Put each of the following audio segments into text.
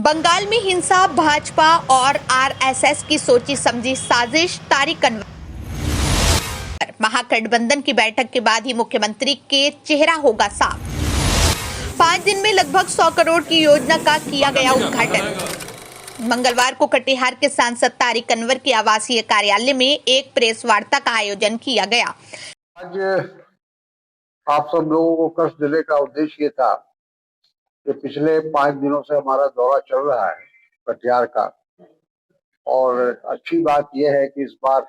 बंगाल में हिंसा, भाजपा और आरएसएस की सोची समझी साजिश, तारिक अनवर। महागठबंधन की बैठक के बाद ही मुख्यमंत्री के चेहरा होगा साफ। 5 दिन में लगभग 100 करोड़ की योजना का किया गया उद्घाटन। मंगलवार को कटिहार के सांसद तारिक अनवर के आवासीय कार्यालय में एक प्रेस वार्ता का आयोजन किया गया। आज आप सब लोगों को कष्ट देने का उद्देश्य ये था कि पिछले 5 दिनों से हमारा दौरा चल रहा है कटिहार का, और अच्छी बात यह है कि इस बार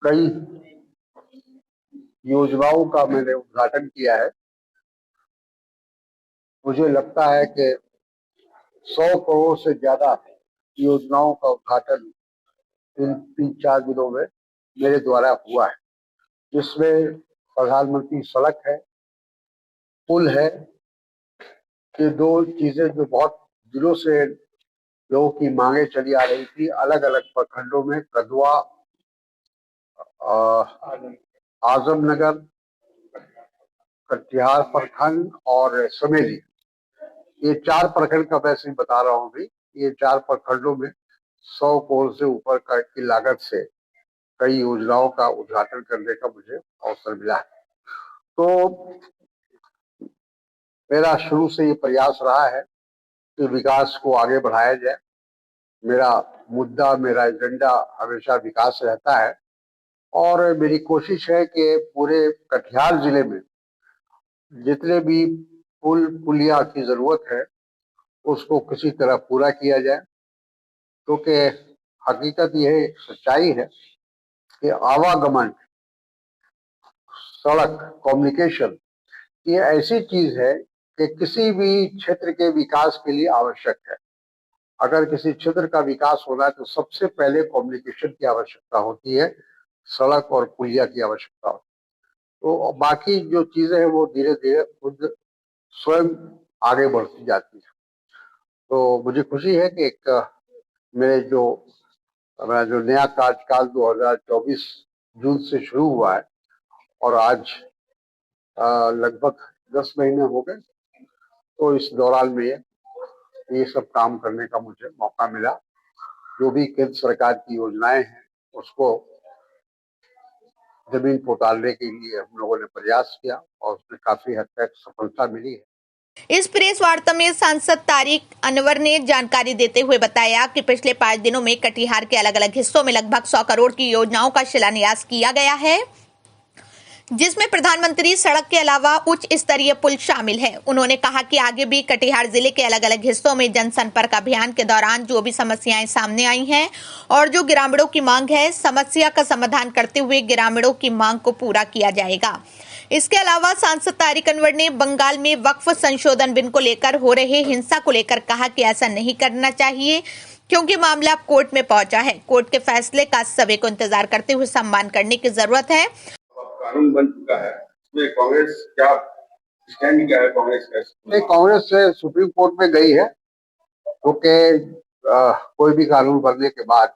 कई योजनाओं का मैंने उद्घाटन किया है। मुझे लगता है कि 100 करोड़ से ज्यादा योजनाओं का उद्घाटन इन 3-4 दिनों में मेरे द्वारा हुआ है, जिसमें प्रधानमंत्री सड़क है, पुल है। ये दो चीजें जो बहुत दिनों से लोगों की मांगे चली आ रही थी, अलग अलग प्रखंडों में, कदवा, आजमनगर, कटिहार प्रखंड और समेली, ये 4 प्रखंड का मैं सिर्फ बता रहा हूँ अभी। ये 4 प्रखंडों में 100 करोड़ से ऊपर की लागत से कई योजनाओं का उद्घाटन करने का मुझे अवसर मिला है। तो मेरा शुरू से ये प्रयास रहा है कि विकास को आगे बढ़ाया जाए। मेरा मुद्दा, मेरा एजेंडा हमेशा विकास रहता है, और मेरी कोशिश है कि पूरे कटिहार जिले में जितने भी पुल पुलिया की जरूरत है उसको किसी तरह पूरा किया जाए, क्योंकि हकीकत यह सच्चाई है कि आवागमन, सड़क, कम्युनिकेशन ये ऐसी चीज है कि किसी भी क्षेत्र के विकास के लिए आवश्यक है। अगर किसी क्षेत्र का विकास होना है तो सबसे पहले कम्युनिकेशन की आवश्यकता होती है, सड़क और पुलिया की आवश्यकता होती है। तो बाकी जो चीजें हैं वो धीरे धीरे खुद स्वयं आगे बढ़ती जाती है। तो मुझे खुशी है कि मेरे जो मेरा जो नया कार्यकाल 2024 जून से शुरू हुआ है, और आज लगभग 10 महीने हो गए, तो इस दौरान में ये सब काम करने का मुझे मौका मिला। जो भी केंद्र सरकार की योजनाएं हैं उसको जमीन पर उतारने के लिए हम लोगों ने प्रयास किया, और उसमें काफी हद तक सफलता मिली है। इस प्रेस वार्ता में सांसद तारिक अनवर ने जानकारी देते हुए बताया कि पिछले 5 दिनों में कटिहार के अलग अलग हिस्सों में लगभग 100 करोड़ की योजनाओं का शिलान्यास किया गया है, जिसमें प्रधानमंत्री सड़क के अलावा उच्च स्तरीय पुल शामिल है। उन्होंने कहा कि आगे भी कटिहार जिले के अलग अलग हिस्सों में जनसंपर्क अभियान के दौरान जो भी समस्याएं सामने आई हैं और जो ग्रामीणों की मांग है, समस्या का समाधान करते हुए ग्रामीणों की मांग को पूरा किया जाएगा। इसके अलावा सांसद तारिक अनवर ने बंगाल में वक्फ संशोधन बिल को लेकर हो रहे हिंसा को लेकर कहा कि ऐसा नहीं करना चाहिए, क्योंकि मामला अब कोर्ट में पहुंचा है। कोर्ट के फैसले का सभी को इंतजार करते हुए सम्मान करने की जरूरत है। कानून बन चुका है, इसमें कांग्रेस क्या स्टैंड क्या है? कांग्रेस का नहीं, कांग्रेस से सुप्रीम कोर्ट में गई है, क्योंकि कोई भी कानून बनने के बाद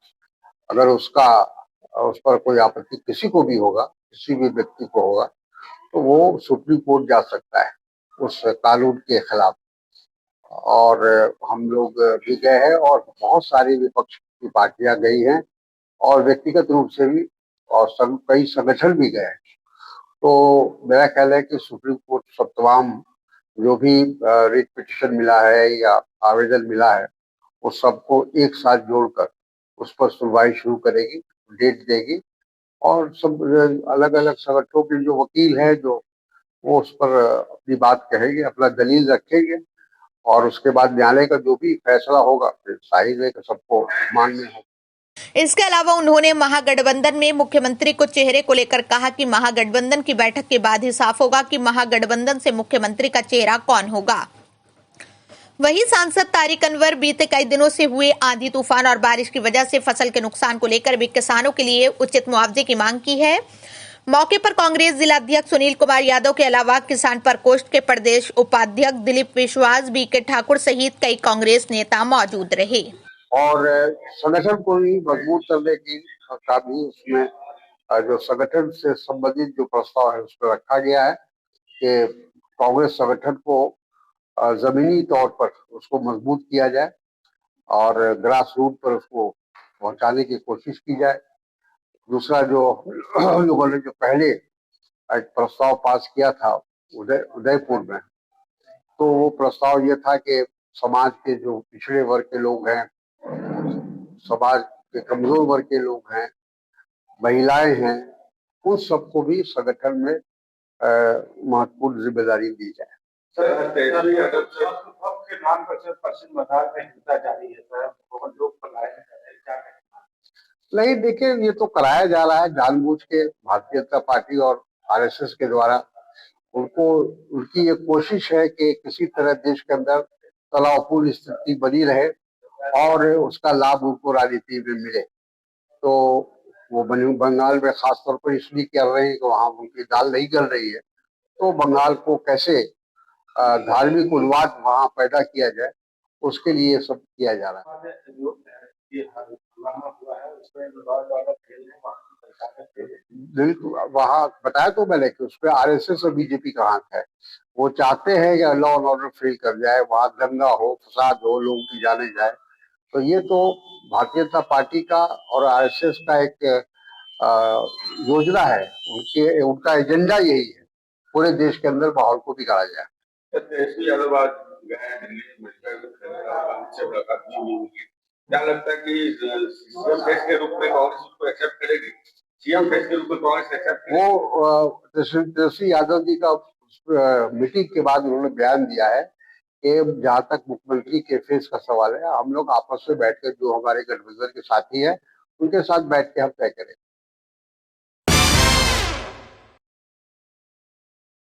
अगर उस पर कोई आपत्ति किसी को भी होगा, किसी भी व्यक्ति को होगा, तो वो सुप्रीम कोर्ट जा सकता है उस कानून के खिलाफ। और हम लोग भी गए हैं, और बहुत सारी विपक्ष की पार्टियां गई हैं, और व्यक्तिगत रूप से भी, और कई संगठन भी गए हैं। तो मेरा ख्याल है कि सुप्रीम कोर्ट सब तमाम जो भी रिट पिटिशन मिला है या आवेदन मिला है, वो सबको एक साथ जोड़कर उस पर सुनवाई शुरू करेगी, डेट देगी, और सब अलग अलग संगठनों के जो वकील हैं जो वो उस पर अपनी बात कहेंगे, अपना दलील रखेंगे, और उसके बाद न्यायालय का जो भी फैसला होगा फिर जाहिर है कि सबको मानना होगा। इसके अलावा उन्होंने महागठबंधन में मुख्यमंत्री को चेहरे को लेकर कहा कि महागठबंधन की बैठक के बाद ही साफ होगा कि महागठबंधन से मुख्यमंत्री का चेहरा कौन होगा। वहीं सांसद तारिक अनवर बीते कई दिनों से हुए आंधी तूफान और बारिश की वजह से फसल के नुकसान को लेकर भी किसानों के लिए उचित मुआवजे की मांग की है। मौके पर कांग्रेस जिलाध्यक्ष सुनील कुमार यादव के अलावा किसान प्रकोष्ठ के प्रदेश उपाध्यक्ष दिलीप विश्वास, बीके ठाकुर सहित कई कांग्रेस नेता मौजूद रहे। और संगठन को भी मजबूत करने की का भी उसमें जो संगठन से संबंधित जो प्रस्ताव है उसमें रखा गया है कि कांग्रेस संगठन को जमीनी तौर पर उसको मजबूत किया जाए और ग्रास रूट पर उसको पहुंचाने की कोशिश की जाए। दूसरा, जो लोगों ने जो पहले एक प्रस्ताव पास किया था उदयपुर में, तो वो प्रस्ताव ये था कि समाज के जो पिछड़े वर्ग के लोग हैं, समाज के कमजोर वर्ग के लोग हैं, महिलाएं हैं, उन सबको भी संगठन में महत्वपूर्ण जिम्मेदारी दी जाए। सर, तेजस्वी यादव के नाम पर सर पश्चिम बंगाल में हिंसा जारी है सर, बहुत लोग पलायन कर रहे हैं, क्या कहना? नहीं, देखिए, ये तो कराया जा रहा है जानबूझ के, भारतीय जनता पार्टी और आरएसएस के द्वारा। उनकी ये कोशिश है कि किसी तरह देश के अंदर तनावपूर्ण स्थिति बनी रहे और उसका लाभ उनको राजनीति में मिले। तो वो बंगाल में खासतौर पर इसलिए कर रहे हैं कि वहां उनकी दाल नहीं गल रही है, तो बंगाल को कैसे धार्मिक उन्माद वहां पैदा किया जाए, उसके लिए ये सब किया जा रहा है। बिल्कुल, वहां बताया तो मैंने कि उसपे आरएसएस और बीजेपी का हाथ है। वो चाहते हैं कि लॉ एंड ऑर्डर फेल कर जाए, वहां दंगा हो, फसाद हो, लोगों की जाने जाए। तो ये तो भारतीय जनता पार्टी का और आरएसएस का एक योजना है, उनका एजेंडा यही है, पूरे देश के अंदर माहौल को बिगाड़ा जाए। तेजस्वी यादव आज गए दिल्ली से मुलाकात की हुई होगी, क्या लगता है कि सीएम फेस के रूप में कांग्रेस उसको एक्सेप्ट करेगी? सीएम फेस के रूप में कांग्रेस एक्सेप्ट करेगी? वो तेजस्वी यादव जी का मीटिंग के बाद उन्होंने बयान दिया है कि जहां तक मुख्यमंत्री के फेस का सवाल है, हम लोग आपस में बैठकर जो हमारे गठबंधन के साथी है उनके साथ बैठ के हम तय करेंगे।